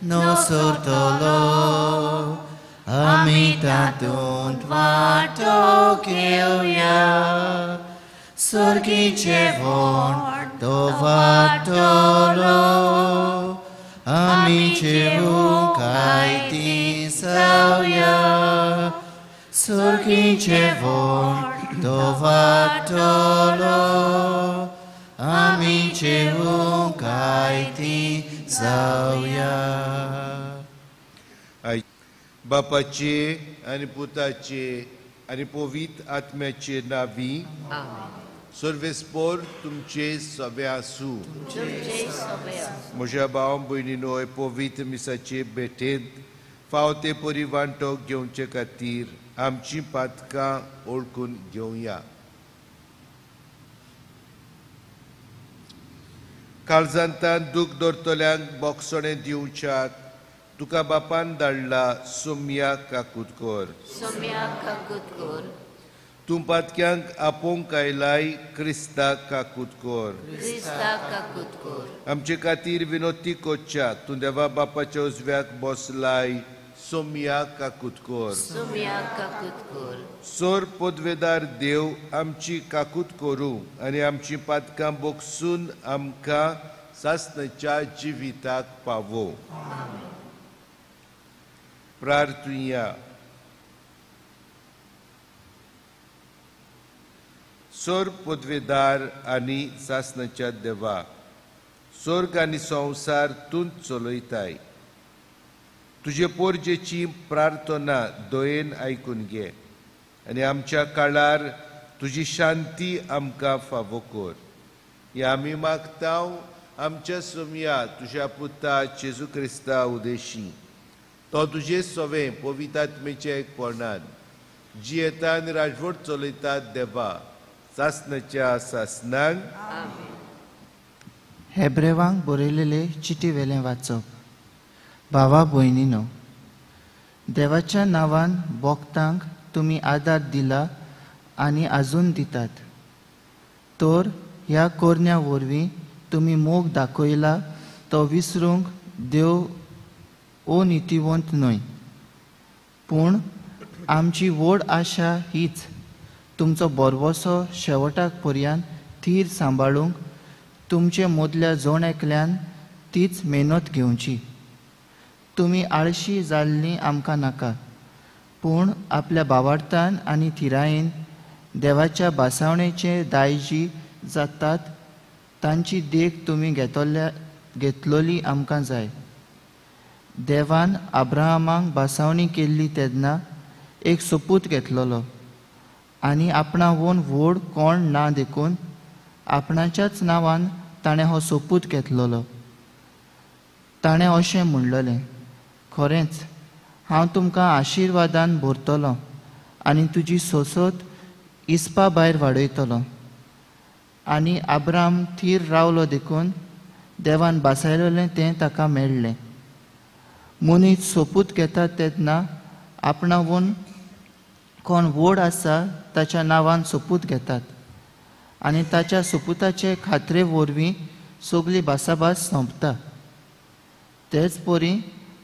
no sortolo, ami tatundt varto घेऊया, स्वर्गीचे वोण तो वाटलो, आमी जेवूं काय ती जावया, स्वर्गीचे वोण तो वाटलो, आमी जेवूं काय ती जावया. बापाचे आणि पुताचे आणि पवित्र आत्म्याचे नावी सर्वेस्पोर तुमचे सभे आसूं. म्हज्या भाव भयणीनो, हे पवित्र मिसाचे भेटेंत फावते परी वांटो घेवचे खातीर आमची पातकां ओळखून घेवया. काळजांतान दूख दरतल्यांक बोगसणे दिवच्याक तुका बापान धाडला सोम्या काकुतकोर. तूं पातक्यांक आपोवंक आयलाय क्रिस्ताक काकुतकोर. आमचे खातीर विनोती कोच्च्याक तूं देवा बापाच्या उजव्याक बसलाय सोम्या काकुतकोर. सोर पदवेदार देव आमची काकूत करूं आनी आमची पातकां बोगसून आमकां सासणाच्या जिविताक पावो. प्रार्थुया. सोर पदवेदार आनी सासणाच्या देवा, स्वर्ग आनी संवसार तूंच चलयताय. तुजे पोरजेची प्रार्थना दयेन आयकून घे आनी आमच्या काळार तुजी शांती आमकां फावो कर. हे आमी मागतांव आमच्या सोम्या तुज्या पुता जेजू क्रिस्ता उदेशी. तो तुजे सवे पवित्र आत्मेच्या एकपणान जियेता आनी राजवट चलयतात देवा सासणाच्या सासणांक. हेब्रेवांक बरयलेले चिटी वेलें वाचप. भावा भयणीनो, देवाच्या नांवान भोगतांक तुमी आदार दिला आनी आजून दितात. तर ह्या कोरण्या वरवीं तुमी मोग दाखयला तो विसरूंक देव अनितिवंत न्हय. पूण आमची व्हड आशा हीच, तुमचो बरवसो शेवटाक पर्यंत थीर सांबाळूंक तुमचे मदल्या जोण एकल्यान तीच मेहनत घेवची. तुमी आळशी जाल्लीं आमकां नाका, पूण आपल्या भावार्थान आनी थिरायेन देवाच्या बासावणेचे दायजी जातात तांची देख तुमी घेतलोली आमकां जाय. देवान अब्राहमाक बासावणी केल्ली तेन्ना एक सोपूत घेतलोलो आनी आपणावून व्हड कोण ना देखून आपणाच्याच नांवान ताणें हो सोपूत घेतलोलो. ताणें अशें म्हणलेलें, खरेंच हांव तुमकां आशिर्वादान भरतलों आनी तुजी सोसत इस्पा भायर वाडयतलो. आनी अब्राहम थीर रावलो देखून देवान बासायलेलें तें ताका मेळ्ळें. मनीस सोपूत घेता तेन्ना आपणावून कोण व्हड आसा ताच्या नांवान सोपूत घेतात आनी ताच्या सोपुताचे खात्रे वरवीं सगळी भासाभास सोंपता. तेच परी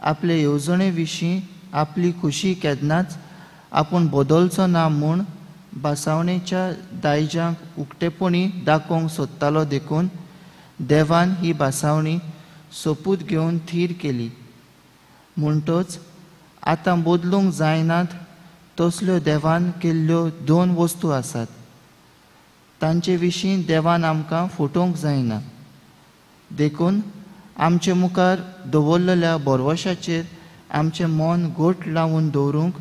आपले येवजणे विशीं आपली खुशी केन्नाच आपूण बदलचो ना म्हूण बासावणेच्या दायजांक उक्तेपणी दाखोवंक सोदतालो देखून देवान ही बासावणी सोपूत घेवन थीर केली. म्हणटच आतां बदलूंक जायनात तसल्यो देवान केल्ल्यो दोन वस्तू आसात. तांचे विशीं देवान आमकां फुटोवंक जायना. देखून आमचे मुखार दवरलेल्या बरवशाचेर आमचें मन घोट लावून दवरूंक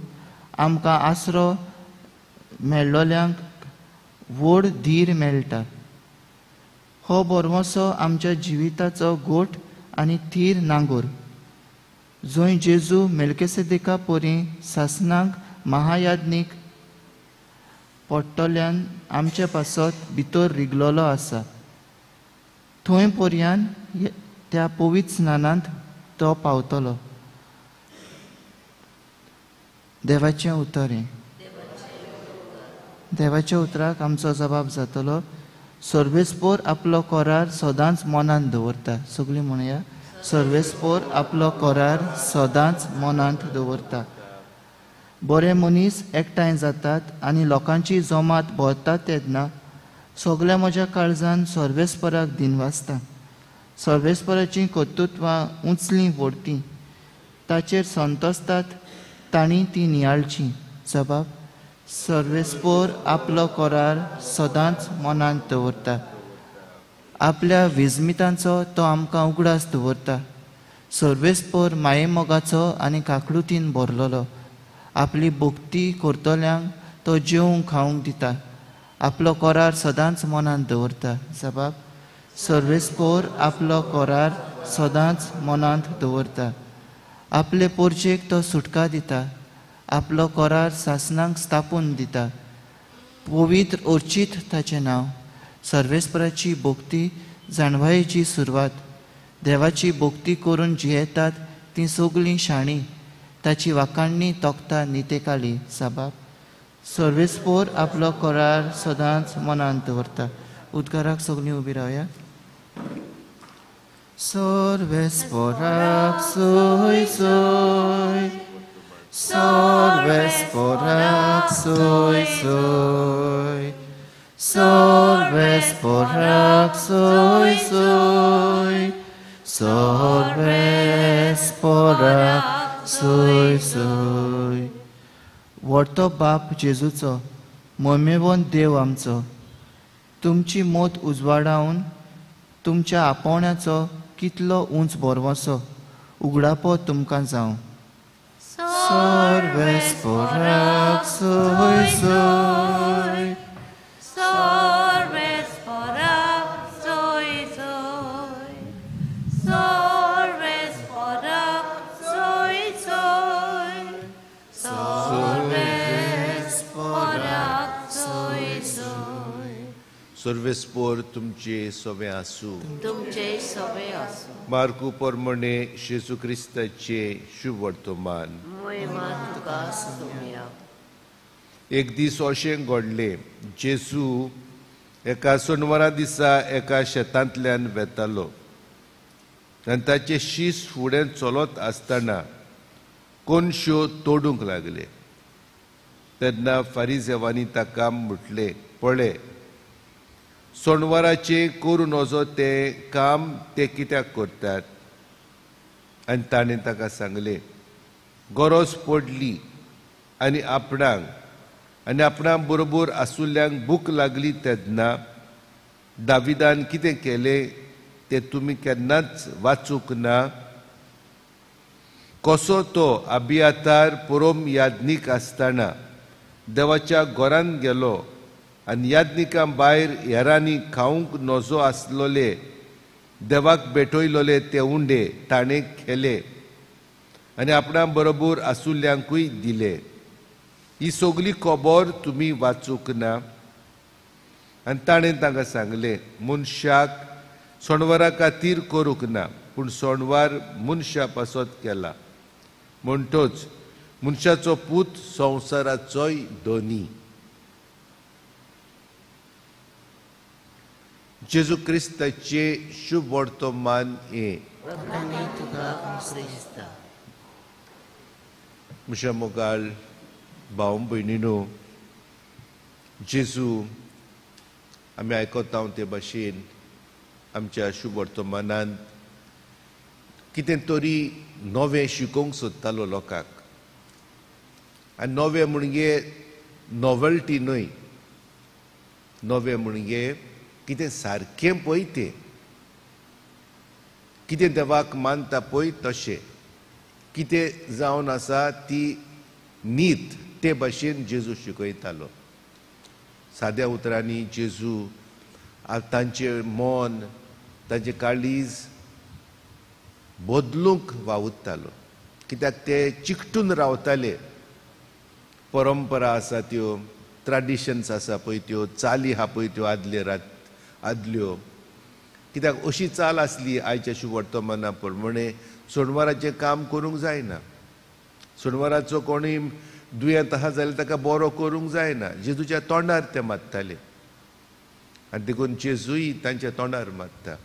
आमकां आसरो मेळ्ळोल्यांक व्हड धीर मेळटा. हो बरवसो आमच्या जिविताचो गोठ आनी थीर नांगोर. जंय जेजू मेल्किसेदेका परी सासणांक महायाज्ञीक पडटल्यान आमचे पासत भितर रिगलोलो आसा. थंय पर्यंत त्या पवित्र स्नानांत तो पावतलो. देवाचें उतर. देवाच्या उतराक आमचो जबाब जातलो, सर्वेस्पोर आपलो करार सदांच मनान दवरता. सगळीं म्हणया, सर्वेस्पोर आपलो करार सदांच मनांत दवरता. बरे मनीस एकठांय जातात आनी लोकांची जमात भोंवतात तेन्ना सगळ्या म्हज्या काळजान सर्वेस्पराक दिनवासता. सर्वेस्पराची कर्तृत्वां उंचलीं व्हडटी, ताचेर संतोसतात तांणी ती नियाळची. जबाब: सर्वेस्पोर आपलो करार सदांच मनांत दवरता. आपल्या विजमितांचो तो आमकां उगडास दवरता. सर्वेस्पोर मायेमोगाचो आनी काकळुतीन भरलेलो. आपली भक्ती करतल्यांक तो जेवंक खावंक दिता. आपलो करार सदांच मनांत दवरता. जबाब: सर्वेस्पोर आपलो करार सदांच मनांत दवरता. आपले पोरचेक तो सुटका दिता. आपलो करार सासणांक स्थापून दिता. पवित्र अर्चीत ताचें नांव. सर्वेस्पराची भक्ती जाणवायेची सुरवात. देवाची भक्ती करून जियेतात ती सगळीं शाणी. ताची वाखाणणी तोखता नितेकाली. जबाब: सर्वेस्पोर आपलो करार सदांच मनांत दवरता. उद्गाराक सगळीं उबी रावया. सर्वेस्पोराक सोय सोय, सर्वेस्पोराक सोय सोय, सर्वेस्पोराक सोय सोय, सर्वेस्पोराक सोय सोय. व्हडतो बाप जेजूचो, मोमेवंत देव आमचो, तुमची मोत उजवाडावन तुमच्या आपोवण्याचो कितलो उंच बोरवोसो उगडापो तुमकां जावं. सर्वेस्पोराक सोय सोय, सर्वेस्पोराक सोय सोय, सर्वेस्पोराक सोय सोय, सर्वेस्पोराक सोय सोय. सर्वेस्पोर तुमचे सोवे आसूं. तुमचे सोबे आसूं. मार्कू पोरमोणे जेजू क्रिस्ताचे शुभ वर्तमान. महिमा तुका सुम्या. एक दीस अशें घडलें, जेजू एका सोनवारा दिसा एका शेतांतल्यान वेतालो आनी ताचे शीस फुडें चलत आसतना कोनश्यो तोडूंक लागले. तेन्ना फारिजेवांनी ताका म्हटलें, पळय, सोनवाराचें करून वचो तें काम ते कित्याक करतात? आनी ताणें ताका सांगलें, गरज पडली आनी आपणाक बरोबर आसुल्ल्यांक भूक लागली तेन्ना दाविदान कितें केलें तें तुमी केन्नाच वाचूंक ना? कसो तो अबियातार पुरोम याज्ञीक आसतना देवाच्या घरांत गेलो आनी याज्ञिकां भायर हेरांनी खावंक नजो आसलोले देवाक भेटयलोले ते उंडे ताणें केले आनी आपणा बरोबर आसुल्ल्यांकूय दिले. ही सगळी खबर तुमी वाचूंक ना? आनी ताणें तांकां सांगलें, मनशाक सोणवारा खातीर करूंक ना, पूण सोणवार मनशा पासत केला. म्हणटोच मनशाचो पूत संवसाराचोय धनी. जेजू क्रिस्ताचे शुभ वर्तमान हे. म्हज्या मोगाळ भाव भयणीनो, जेजू आमी आयकता ते भाशेन आमच्या शुभ वर्तमानांत कितें तरी नवें शिकोवंक सोदतालो लोकांक. आनी नवें म्हणजे नॉवेल्टी न्हय, नवें म्हणजे कितें सारकें पळय तें, कितें देवाक मानता पळय तशें, कितें जावन आसा ती नीत ते भाशेन जेजू शिकयतालो. साद्या उतरांनी जेजू तांचें मन, तांचें काळीज बदलूंक वावुरतालो, कित्याक ते चिकटून रावताले. परंपरा आसा त्यो, ट्रॅडिशन्स आसा पळय त्यो, चाली आहा पळय त्यो आदल्यो, कित्याक अशी चाल आसली आयच्या शुभ वर्तमाना प्रमाणे सोणवाराचें काम करूंक जायना. सोणवाराचो कोणूय दुयेंत आहा जाल्यार ताका बरो करूंक जायना. जेजूच्या तोंडार ते मात्ताले आनी देखून जेजूय तांच्या तोंडार मात्ता.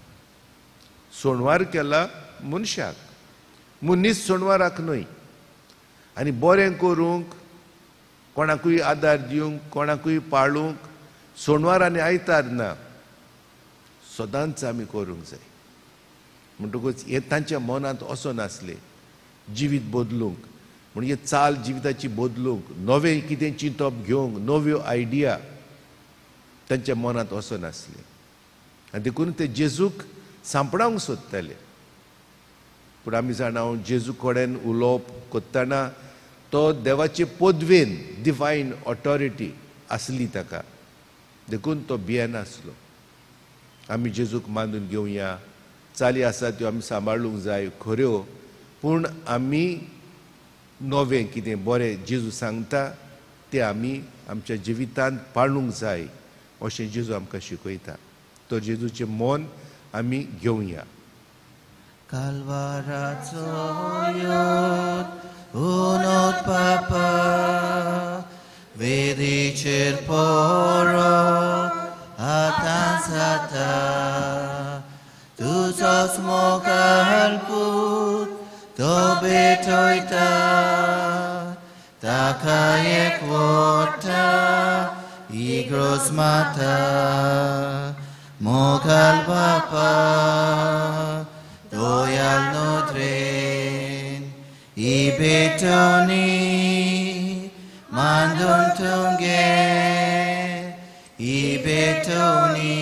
सोणवार केला मनशाक मनीस सोणवाराक न्हय आनी बरें करूंक कोणाकूय आदार दिवंक कोणाकूय पाळूंक सोणवार आनी आयतार ना सदांच आमी करूंक जाय म्हणटकूच हे तांच्या मनांत असो नासलें जिवीत बदलूंक म्हणजे चाल जिविताची बदलूंक नवें कितें चिंतप घेवंक नव्यो आयडिया तांच्या मनांत असो नासलें आनी देखून ते जेजूक सांपडावंक सोदताले पूण आमी जाणा जेजू कडेन उलोवप करतना तो देवाचे पदवेन डिवायन ऑथॉरिटी आसली ताका देखून तो भियेनासलो आमी जेजूक मानून घेवया चाली आसा त्यो आमी सांबाळूंक जाय खऱ्यो पूण आमी नवें कितें बरें जेजू सांगता तें आमी आमच्या जिवितांत पाळूंक जाय अशें जेजू आमकां शिकयता तो जेजूचें मन आमी घेवया Kalvarazo yod unot papa Vedicer poro atansata Tu sos mokalput Tobe toita Takayek vota Igros mata Mokal papa Doyal nutrin Ibetoni Mandun tunge Ibetoni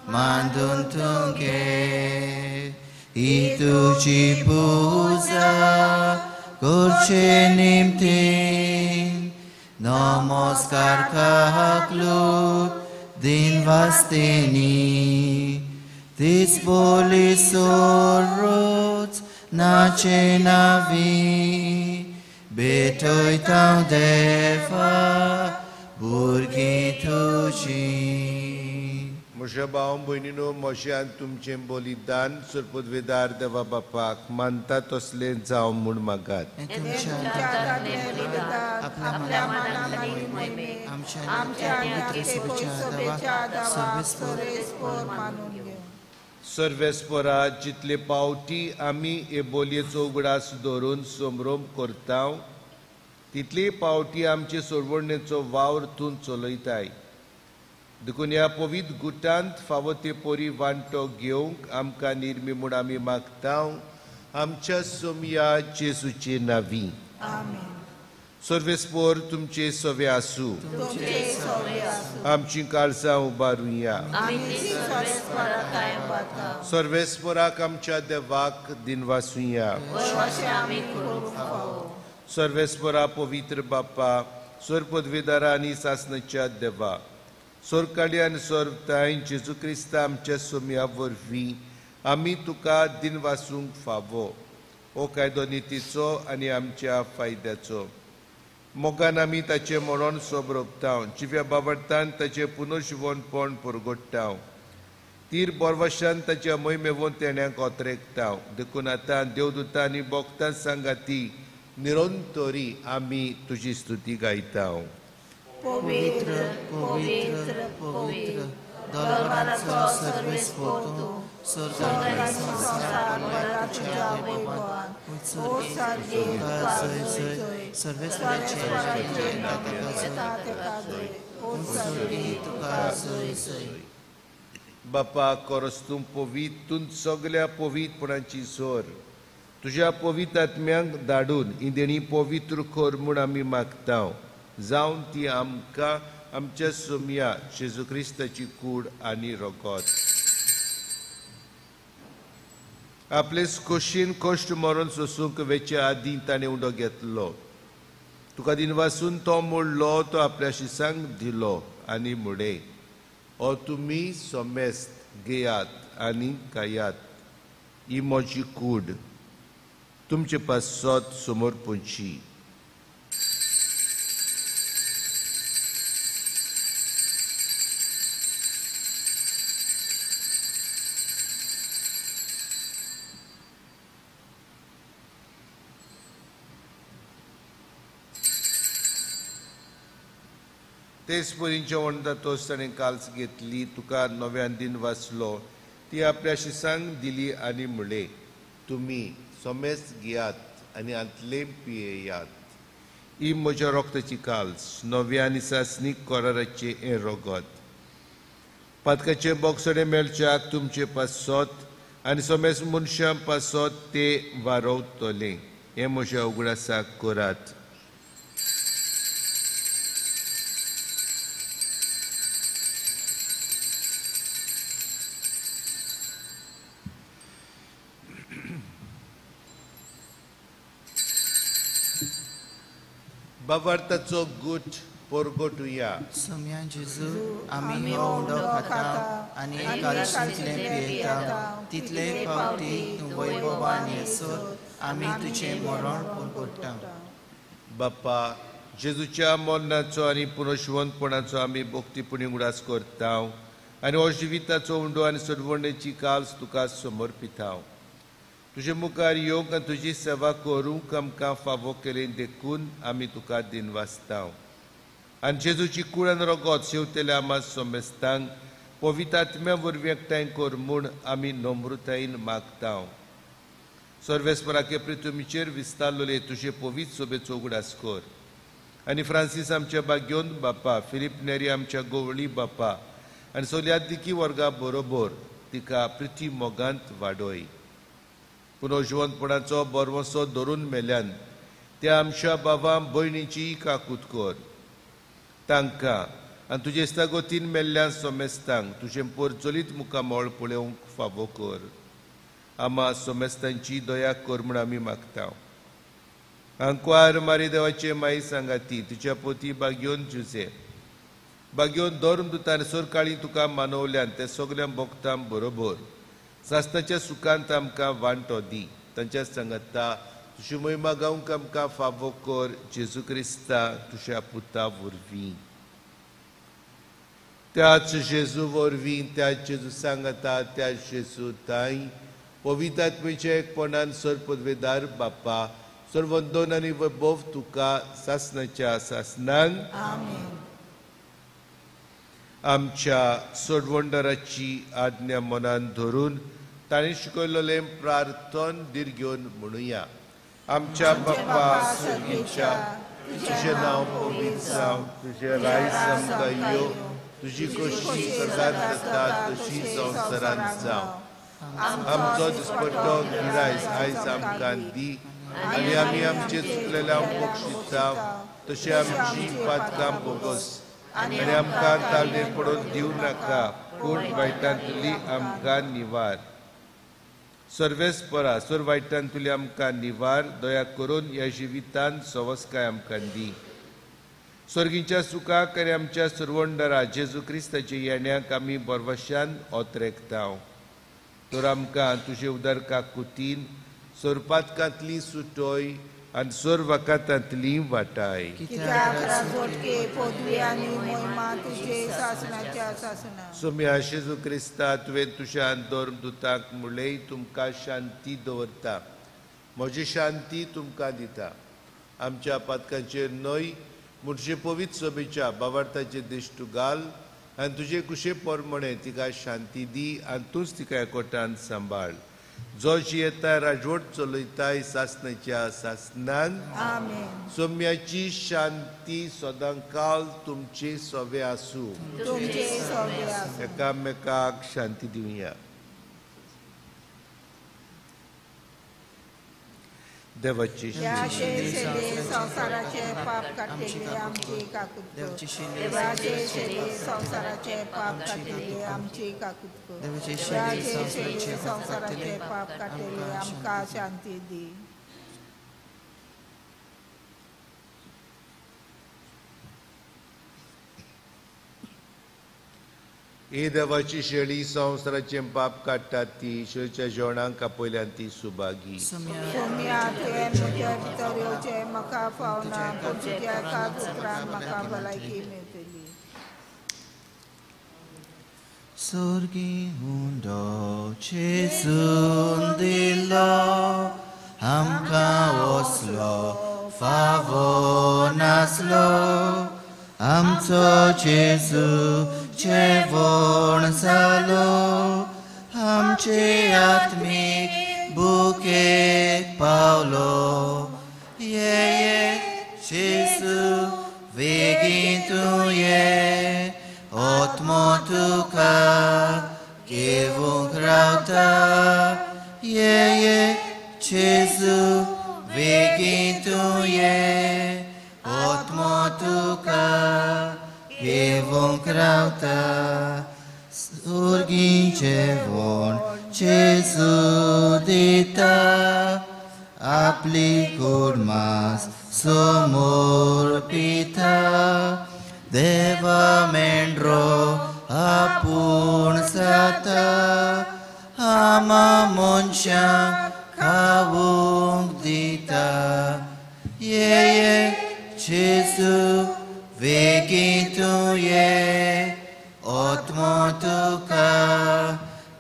Mandun tunge Itu cipuza Gurce nimtin Namaskar kahaklut Din vasteni Tis boli sorot nace navi Betoi tau deva burgi tuci म्हज्या भाव भयणीनो मोशान तुमचें बलिदान सुरपदवेदार देवा बापाक मानता तसलें जावं म्हूण मागात आपल्या मनांतली आमच्या सर्वेस्परा जितले पावटी आमी हे बोलयेचो उगडास धरून सोमरोम करता तितली पावटी आमचे सोडवणेचो वावर तूं चलयताय देखून ह्या पवित्र गुटांत फावो ते पोरी वांटो घेवंक आमकां निर्मी म्हूण आमी मागता आमच्या सोमया जेजूचे नांवी सर्वेस्पोर तुमचे सवे आसूं आमची काळजां उबारुया सर्वेस्पोराक आमच्या देवाक दिनवासुया सर्वेस्पोरा पवित्र बापा स्वर पदवीदारा आनी सासणाच्या देवा सोरकाळी आनी सोरताय जेजू क्रिस्ता आमच्या सोम्या वरवीं आमी तुका दिन वासूंक फावो हो कायदो नितीचो आनी आमच्या फायद्याचो मोगान आमी ताचे मरण सोबरोगता जिव्या बाबडतान ताचे पुनर्शिवणपण परगट्टा तीर बोरवशान ताच्या मोहिमेवोन तेण्याक ओतरेकता देखून आतां देवदूतां आनी भोगतां सांगाती निरंतरी आमी तुजी स्तुती गायता Pavitra, pavitra, pavitra, Dalvarazo सर्वेस्पोर्तो, Sorgana संसार बरा तुझ्या वैभवान, O सारगे तुका सर्वेस्पोराचे O सारगे तुका सोय बापा कोरस तूं पवित्र सगळ्या पवित्रपणाची सोर तुझ्या पवित्र आत्म्यांक धाडून ही देणी पवित्र कर म्हूण आमी मागता जावन ती आमकां आमच्या सोम्या जेजू क्रिस्ताची कूड आनी रोगोत आपले खोशेन कश्ट मरण सोसूंक वेचे आदीं ताणें उडो घेतलो तुका दिनवासून तो मोडलो तो आपल्या शिसांक दिलो आनी मुडे ओ तुमी सोमेस्त घेयात आनी खायात ही म्हजी कूड तुमचे पासत समोर पोंची तेच परींच्या वणदा तोच ताणें काल्स घेतली तुका नव्यान दिन वाचलो ती आपल्या शिसांक दिली आनी म्हणले, तुमी सोमेस घेयात आनी आंतले पियेयात. ही म्हज्या रोगताची काल्स, नव्या आनी सासनीक कोराराचे हें रोगत. पातकाचे बोगसडे मेळच्याक तुमचे पासत आनी सोमेस मनशां पासत ते वारोवतले. हें म्हज्या उगडासाक करात. बावार्थाचो गुट पोरगोटुया. सोम्या जेजू आमी हो उंडो खाता आनी कालशींतलें पियेता तितले फावटी तूं वैभवान येसोर आमी तुजें मरण पोरगोट्टा. बाप्पा, जेजूच्या मरणाचो आनी पुनर्जीवनपणाचो आमी भोक्तीपणी उडास करता आनी हो जिविताचो उंडो आनी सडवणेची काल्स तुका समर्पितांव. तुजे मुखार येवंक आनी तुजी सेवा करूंक आमकां फावो केले देखून आमी तुका दिनवासता. आनी जेजूची कूड आनी रोगत शेवतेल्या आमां सोमेस्तांक पवित्र आत्म्या वरवीं एकठांय कर म्हूण आमी नम्रतायेन मागता. सर्वेस्पराके प्रितुमीचेर विस्तारलोले तुजे पवित्र सोबेचो उगडास कर. आनी फ्रांसीस आमच्या बाग्योन बापा, फिलिप नेरी आमच्या गोवळी बापा आनी सोल्यादिकी वर्गा बरोबर तिका प्रिती मोगांत वाडोय. पुनर्जीवनपणाचो बरवसो धरून मेल्यान त्या आमच्या बाबां भयणीची काकूत कर. तांकां आनी तुजे इस्तागोतीन मेल्ल्या सोमेस्तांक तुजें परचलीत मुखामोळ पळोवंक फावो कर. आमां सोमेस्तांची दया कर म्हूण आमी मागता. आंकवार मारी देवाचे माई सांगाती तुज्या पोती बाग्योन जुजे बाग्योन धर्म दुतान सरकाळी तुका मानवल्यान ते सगळ्या भोगतां बरोबर सासनाच्या सुखांत आमकां वांटो दी. तांच्या सांगता तुजी महिमा गावंक आमकां फावो कर. जेजू क्रिस्ता तुज्या पुता वरवीं. त्याच जेजू वरवीं त्याच जेजू सांगता त्या जेजू ताई पवित्र आत्मेच्या एकपणान सरपदवेदार बापा सर्वंदोन आनी वैभव तुका सासनाच्या सासनांक आमच्या सोडवंडराची आज्ञा मनान धरून ताणें शिकयलोलें प्रार्थन दिर्घेवन म्हणुया. आमच्या बाप्पा स्वर्गीच्या तुजें नांव पवित्र जावं, तुजें रायज आमकां यो, तुजी कशी करदार जाता तशी संवसारांत जावं. आमचो दिसपट्टो गिरायज आयज आमकां दी आनी आमी आमचे चुकलेल्यांक बक्षिता तशें आमची पातकां बोगस आनी आमकां तालडेर पडोवन दिवं नाका पूण वायटांतली आमकां निवार. सर्वेस्परा सर वायटांतली आमकां निवार. दया करून ह्या जिवितांत सवस्काय आमकां दी. स्वर्गीच्या सुखाक आनी आमच्या सुरवंडरा जेजू क्रिस्ताच्या येण्याक आमी बरवशान ओतरेकता. तर आमकां तुजे उदार काकुतीन सोरपातकांतली सुटोय आनी सोर वाकातांतली वाटाय. सोम्या जेजू क्रिस्ता तुवें तुज्या धर्म दुताक म्हणलें तुमकां शांती दवरता, म्हजी शांती तुमकां दिता. आमच्या पातकांचेर न्हय म्हणचे पवित्र सोबेच्या बावार्थाचे दिश्ट घाल आनी तुजे कुशे पोरमणे तिका शांती दी आनी तूंच तिका एकोठान सांबाळ. जो जियेता राजवट चलयताय सासनाच्या सासनांक सोम्याची शांती सदांकाल तुमचे सोबे आसूं. एकामेकाक शांती दिवया. देवाची संसाराचे पाप काडलेले आमची काकूत संसाराचे पाप काडलेले आमची काकूत संसाराचे पाप काडलेले आमकां शांती दी. ही देवाची शेळी संवसाराचे पाप काडटा ती शेळीच्या जेवणाक आपयल्यान ती सुभागी. सोम्या तुवें म्हज्या भितर येवचें म्हाका फावना पूण तुज्या कात उतरान म्हाका भलायकी मेळटली. स्वर्गी हुंडो जेजून दिलो आमकां वसलो फावो नासलो. आमचो जेजू जेवण जालो आमचे आत्मीक बुके पावलो ये जेजू बेगीन तूं ये आत्मो तुका घेवूंक रावता ये जेजू बेगीन तूं ये आत्मो तुका घेवूंक रावता सुर्गीचे व्हड जेजू दिता आपली कुर्मास समोर पिता देवा मेंढरो आपूण जाता आमा मनशांक खावूंक दिता ये जेजू बेगीन तूं ये आत्मो तुका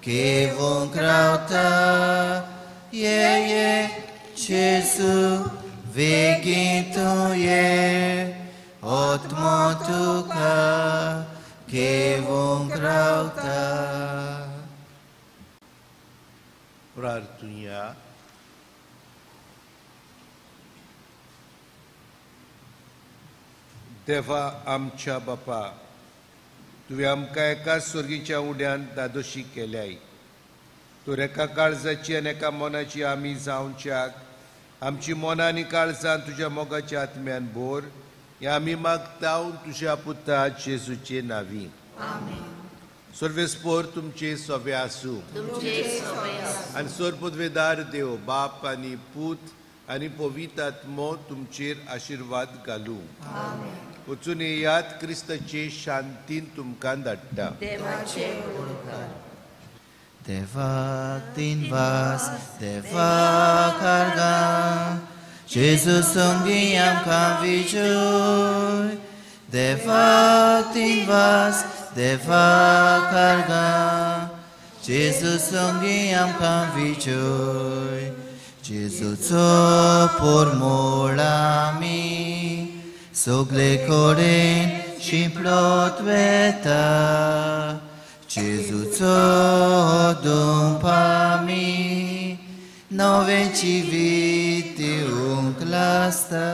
घेवूंक रावता ये जेजू बेगीन तूं ये आत्मो तुका घेवूंक रावता. प्रार्थुया. देवा आमच्या बापा, तुवें आमकां एका स्वर्गीच्या उड्यान दादोशी केल्याय. तूं एका काळजाची आनी एका मनाची आमी जावच्याक आमची मनां आनी काळजां तुज्या मोगाच्या आत्म्यान भोर हें आमी मागता तुज्या पुता जेजूचे नांवी. सर्वेस्पोर तुमचे सोबे आसूं आनी सोरपदवेदार देव बाप आनी पूत आनी पवित्र आत्मो तुमचेर आशिर्वाद घालूं. वचून येयात क्रिस्ताचे शांतीन तुमकां धाडटा. देवाक दिनवास देवाक आर्गां जेजू संगी आमकां विजय. देवाक दिनवास देवाक आर्गां जेजू संगी आमकां विजय. जेजूचो पोरमोळ आमी सगळे कडेन शिंपलोत वेता. जेजूचो दुंप आमी नवें जिवीत दिवंक लासता.